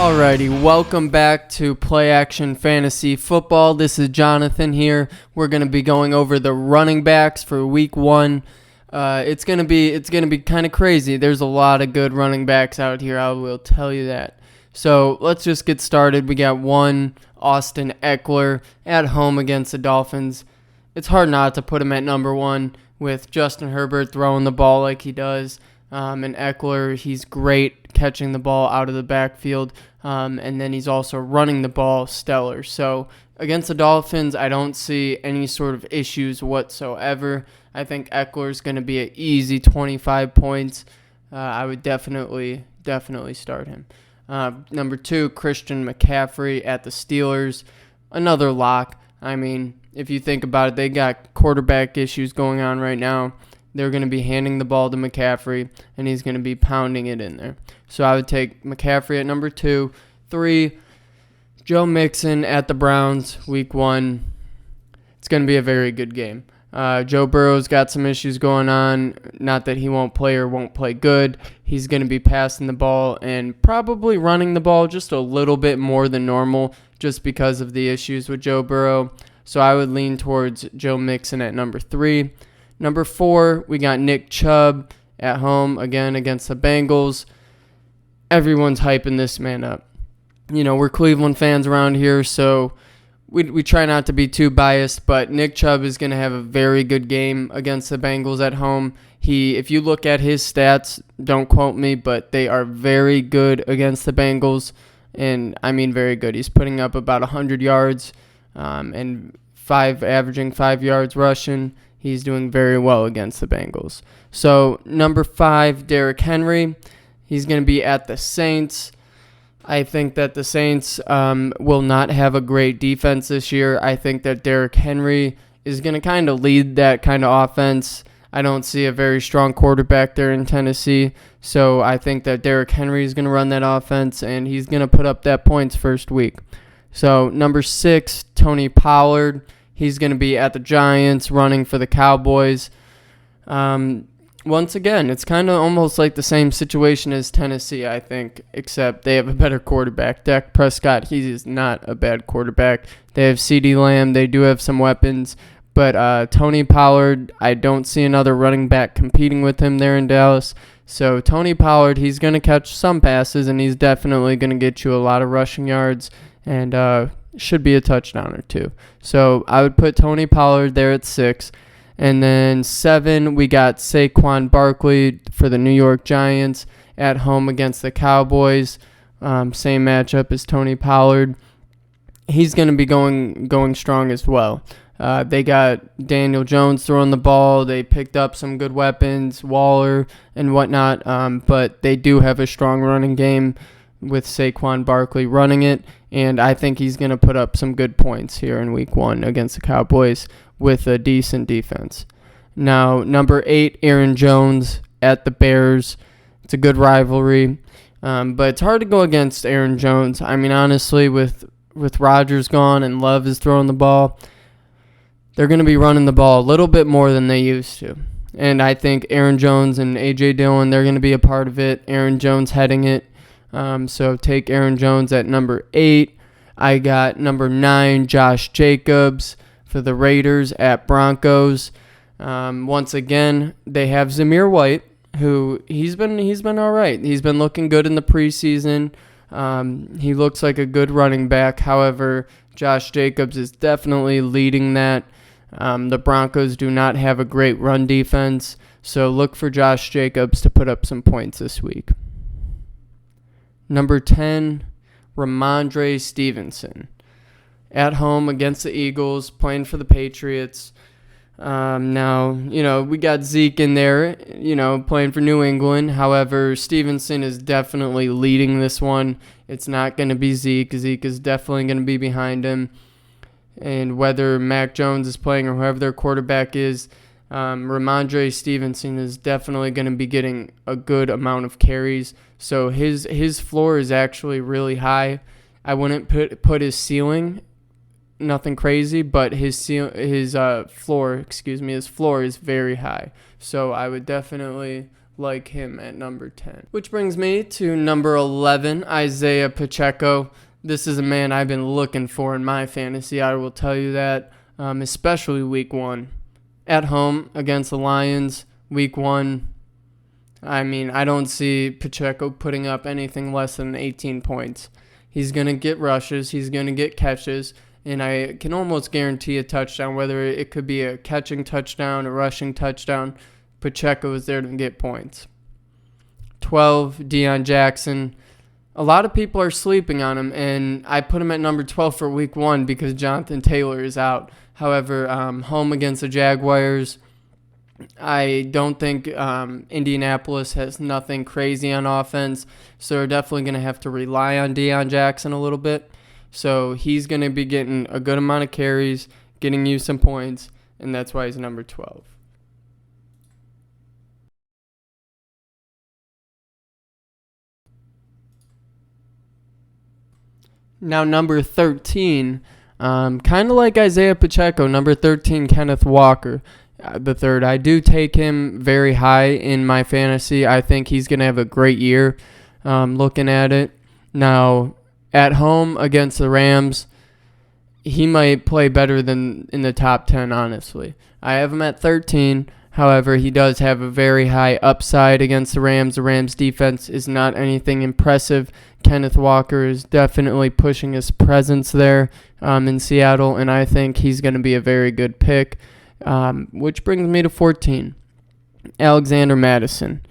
Alrighty, welcome back to Play Action Fantasy Football. This is Jonathan here. We're going to be going over the running backs for Week 1. It's gonna be kind of crazy. There's a lot of good running backs out here, I will tell you that. So let's just get started. We got one, Austin Eckler, at home against the Dolphins. It's hard not to put him at number 1 with Justin Herbert throwing the ball like he does. And Eckler, he's great catching the ball out of the backfield, and then he's also running the ball stellar. So against the Dolphins, I don't see any sort of issues whatsoever. I think Eckler's going to be an easy 25 points. I would definitely start him. Number 2, Christian McCaffrey at the Steelers. Another lock. I mean, if you think about it, they got quarterback issues going on right now. They're going to be handing the ball to McCaffrey, and he's going to be pounding it in there. So I would take McCaffrey at number 2. 3, Joe Mixon at the Browns, Week 1. It's going to be a very good game. Joe Burrow's got some issues going on. Not that he won't play or won't play good. He's going to be passing the ball and probably running the ball just a little bit more than normal just because of the issues with Joe Burrow. So I would lean towards Joe Mixon at number 3. Number 4, we got Nick Chubb at home, again, against the Bengals. Everyone's hyping this man up. You know, we're Cleveland fans around here, so we try not to be too biased, but Nick Chubb is going to have a very good game against the Bengals at home. If you look at his stats, don't quote me, but they are very good against the Bengals, and I mean very good. He's putting up about 100 yards and averaging 5 yards rushing. He's doing very well against the Bengals. So, number 5, Derrick Henry. He's going to be at the Saints. I think that the Saints will not have a great defense this year. I think that Derrick Henry is going to kind of lead that kind of offense. I don't see a very strong quarterback there in Tennessee. So, I think that Derrick Henry is going to run that offense, and he's going to put up that points first week. So, number 6, Tony Pollard. He's going to be at the Giants running for the Cowboys. Once again, it's kind of almost like the same situation as Tennessee, I think, except they have a better quarterback. Dak Prescott, he is not a bad quarterback. They have CeeDee Lamb. They do have some weapons. But Tony Pollard, I don't see another running back competing with him there in Dallas. So Tony Pollard, he's going to catch some passes, and he's definitely going to get you a lot of rushing yards and should be a touchdown or 2. So I would put Tony Pollard there at 6. And then 7, we got Saquon Barkley for the New York Giants at home against the Cowboys. Same matchup as Tony Pollard. He's going to be going strong as well. They got Daniel Jones throwing the ball. They picked up some good weapons, Waller and whatnot. But they do have a strong running game with Saquon Barkley running it, and I think he's going to put up some good points here in Week 1 against the Cowboys with a decent defense. Now, number 8, Aaron Jones at the Bears. It's a good rivalry, but it's hard to go against Aaron Jones. I mean, honestly, with Rodgers gone and Love is throwing the ball, they're going to be running the ball a little bit more than they used to. And I think Aaron Jones and A.J. Dillon, they're going to be a part of it. Aaron Jones heading it. So take Aaron Jones at number 8. I got number 9, Josh Jacobs for the Raiders at Broncos. Once again, they have Zamir White, who he's been all right. He's been looking good in the preseason. He looks like a good running back. However, Josh Jacobs is definitely leading that. The Broncos do not have a great run defense, so look for Josh Jacobs to put up some points this week. Number 10, Ramondre Stevenson. At home against the Eagles, playing for the Patriots. Now, we got Zeke in there, playing for New England. However, Stevenson is definitely leading this one. It's not going to be Zeke. Zeke is definitely going to be behind him. And whether Mac Jones is playing or whoever their quarterback is, Ramondre Stevenson is definitely going to be getting a good amount of carries. So his floor is actually really high. I wouldn't put his ceiling, nothing crazy, but his floor is very high. So I would definitely like him at number 10. Which brings me to number 11, Isaiah Pacheco. This is a man I've been looking for in my fantasy, I will tell you that, especially week 1. At home against the Lions, week 1, I mean, I don't see Pacheco putting up anything less than 18 points. He's going to get rushes, he's going to get catches, and I can almost guarantee a touchdown, whether it could be a catching touchdown, a rushing touchdown. Pacheco is there to get points. 12, Deion Jackson. A lot of people are sleeping on him, and I put him at number 12 for week 1 because Jonathan Taylor is out. However, home against the Jaguars, I don't think Indianapolis has nothing crazy on offense, so they're definitely going to have to rely on Deion Jackson a little bit. So he's going to be getting a good amount of carries, getting you some points, and that's why he's number 12. Now, number 13, kind of like Isaiah Pacheco, number 13, Kenneth Walker, the third. I do take him very high in my fantasy. I think he's going to have a great year looking at it. Now, at home against the Rams, he might play better than in the top 10, honestly. I have him at 13. However, he does have a very high upside against the Rams. The Rams defense is not anything impressive. Kenneth Walker is definitely pushing his presence there in Seattle, and I think he's going to be a very good pick, which brings me to 14. Alexander Mattison,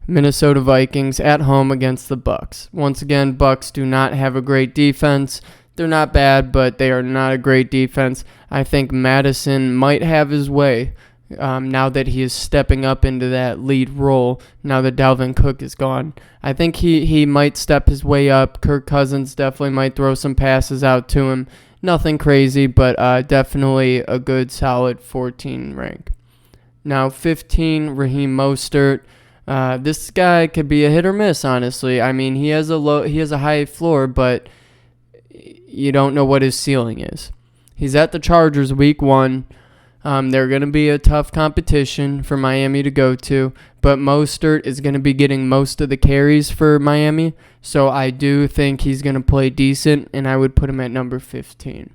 Minnesota Vikings at home against the Bucs. Once again, Bucs do not have a great defense. They're not bad, but they are not a great defense. I think Mattison might have his way now that he is stepping up into that lead role, now that Dalvin Cook is gone. I think he might step his way up. Kirk Cousins definitely might throw some passes out to him. Nothing crazy, but definitely a good, solid 14 rank. Now, 15, Raheem Mostert. This guy could be a hit or miss, honestly. I mean, he has a high floor, but you don't know what his ceiling is. He's at the Chargers week 1. They're going to be a tough competition for Miami to go to, but Mostert is going to be getting most of the carries for Miami, so I do think he's going to play decent, and I would put him at number 15.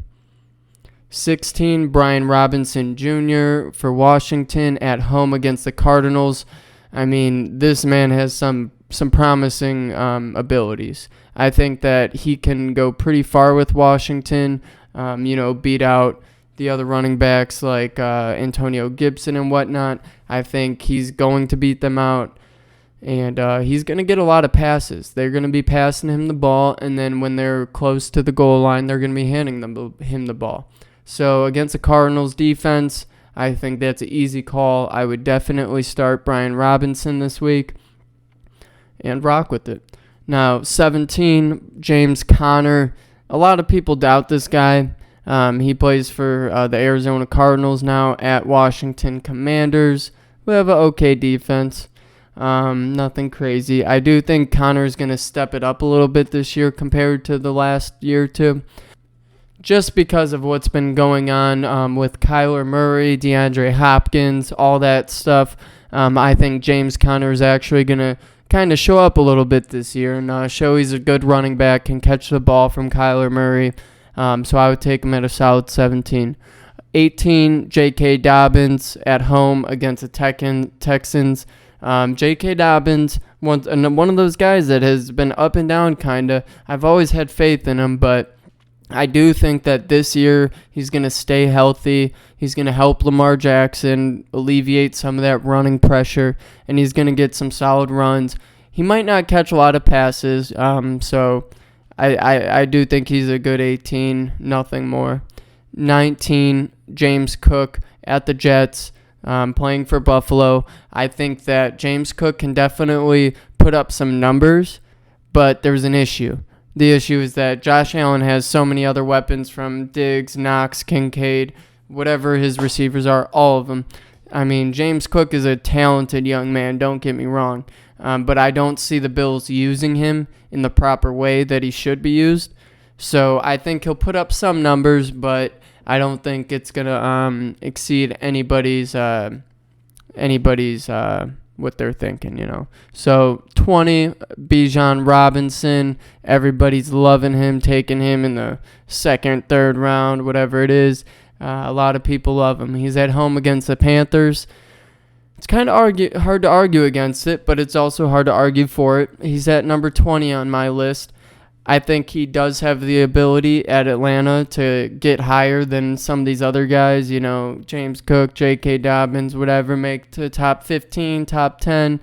16, Brian Robinson Jr. for Washington at home against the Cardinals. I mean, this man has some promising abilities. I think that he can go pretty far with Washington, beat out the other running backs like Antonio Gibson and whatnot. I think he's going to beat them out, and he's going to get a lot of passes. They're going to be passing him the ball, and then when they're close to the goal line, they're going to be handing him the ball. So against the Cardinals defense, I think that's an easy call. I would definitely start Brian Robinson this week and rock with it. Now, 17, James Conner. A lot of people doubt this guy. He plays for the Arizona Cardinals now at Washington Commanders. We have an okay defense. Nothing crazy. I do think Connor's going to step it up a little bit this year compared to the last year or two, just because of what's been going on with Kyler Murray, DeAndre Hopkins, all that stuff. I think James Conner is actually going to kind of show up a little bit this year and show he's a good running back, can catch the ball from Kyler Murray. So I would take him at a solid 17. 18, J.K. Dobbins at home against the Texans. J.K. Dobbins, one of those guys that has been up and down kind of. I've always had faith in him, but I do think that this year he's going to stay healthy. He's going to help Lamar Jackson alleviate some of that running pressure, and he's going to get some solid runs. He might not catch a lot of passes, so I do think he's a good 18, nothing more. 19, James Cook at the Jets, playing for Buffalo. I think that James Cook can definitely put up some numbers, but there's an issue. The issue is that Josh Allen has so many other weapons, from Diggs, Knox, Kincaid, whatever his receivers are, all of them. I mean, James Cook is a talented young man, don't get me wrong, but I don't see the Bills using him in the proper way that he should be used. So I think he'll put up some numbers, but I don't think it's going to exceed anybody's what they're thinking. So 20, Bijan Robinson. Everybody's loving him, taking him in the second, third round, whatever it is. A lot of people love him. He's at home against the Panthers. It's kind of hard to argue against it, but it's also hard to argue for it. He's at number 20 on my list. I think he does have the ability at Atlanta to get higher than some of these other guys, James Cook, J.K. Dobbins, whatever, make to top 15, top 10.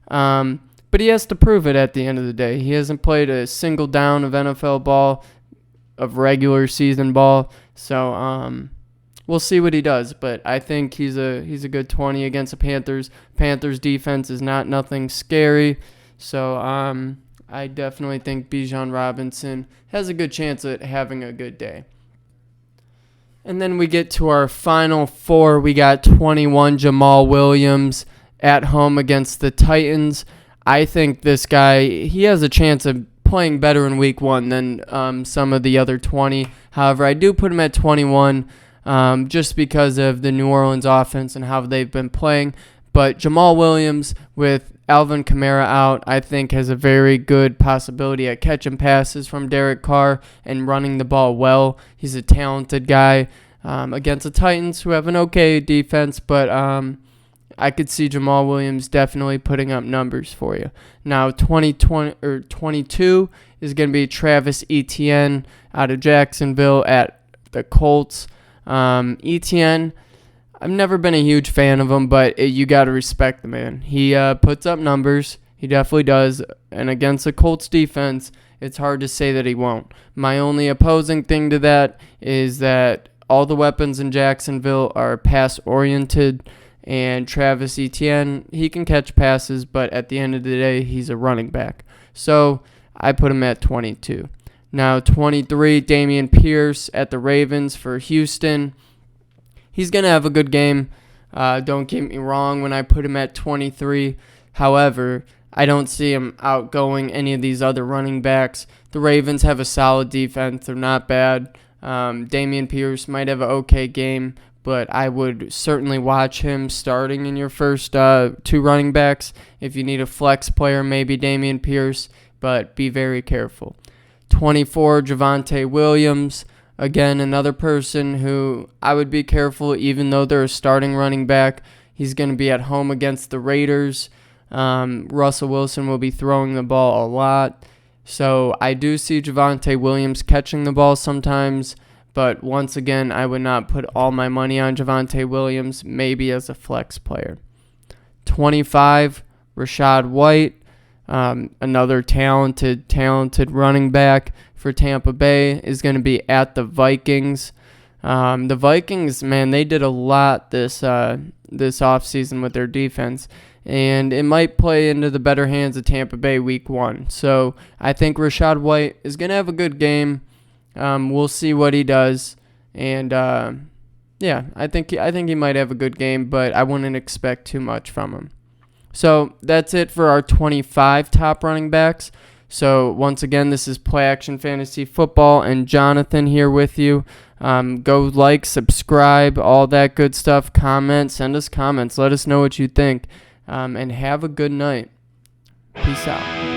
But he has to prove it at the end of the day. He hasn't played a single down of NFL ball, of regular season ball. So we'll see what he does. But I think he's a good 20 against the Panthers. Panthers defense is nothing scary. So I definitely think Bijan Robinson has a good chance at having a good day. And then we get to our final four. We got 21, Jamal Williams at home against the Titans. I think this guy, he has a chance of playing better in week 1 than some of the other 20. However, I do put him at 21 just because of the New Orleans offense and how they've been playing. But Jamal Williams, with Alvin Kamara out, I think has a very good possibility at catching passes from Derek Carr and running the ball well. He's a talented guy against the Titans, who have an okay defense, but I could see Jamal Williams definitely putting up numbers for you. Now, 22 is going to be Travis Etienne out of Jacksonville at the Colts. Etienne, I've never been a huge fan of him, but you got to respect the man. He puts up numbers. He definitely does. And against the Colts defense, it's hard to say that he won't. My only opposing thing to that is that all the weapons in Jacksonville are pass-oriented, and Travis Etienne, he can catch passes, but at the end of the day, he's a running back. So I put him at 22. Now, 23, Dameon Pierce at the Ravens for Houston. He's going to have a good game. Don't get me wrong when I put him at 23. However, I don't see him outgoing any of these other running backs. The Ravens have a solid defense. They're not bad. Dameon Pierce might have an okay game, but I would certainly watch him starting in your first 2 running backs. If you need a flex player, maybe Dameon Pierce, but be very careful. 24, Javonte Williams. Again, another person who I would be careful, even though they're a starting running back. He's going to be at home against the Raiders. Russell Wilson will be throwing the ball a lot. So I do see Javonte Williams catching the ball sometimes. But once again, I would not put all my money on Javonte Williams, maybe as a flex player. 25, Rachaad White. Another talented running back for Tampa Bay is going to be at the Vikings. The Vikings, man, they did a lot this offseason with their defense, and it might play into the better hands of Tampa Bay week 1. So I think Rachaad White is going to have a good game. We'll see what he does, and I think he might have a good game, but I wouldn't expect too much from him. So that's it for our 25 top running backs. So once again, this is Play Action Fantasy Football, and Jonathan here with you. Go like, subscribe, all that good stuff. Comment, send us comments. Let us know what you think, and have a good night. Peace out.